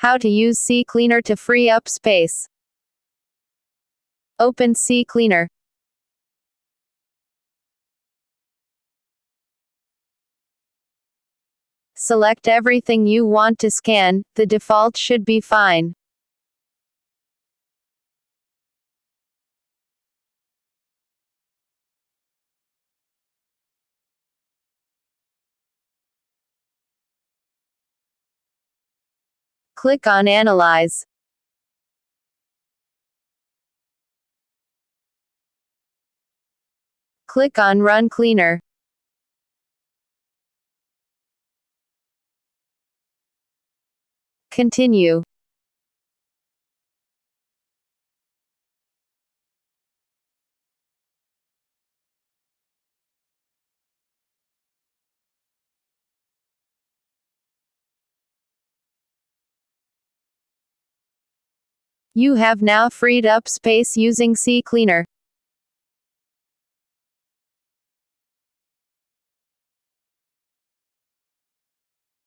How to use CCleaner to free up space. Open CCleaner. Select everything you want to scan, the default should be fine. Click on Analyze. Click on Run Cleaner. Continue. You have now freed up space using CCleaner.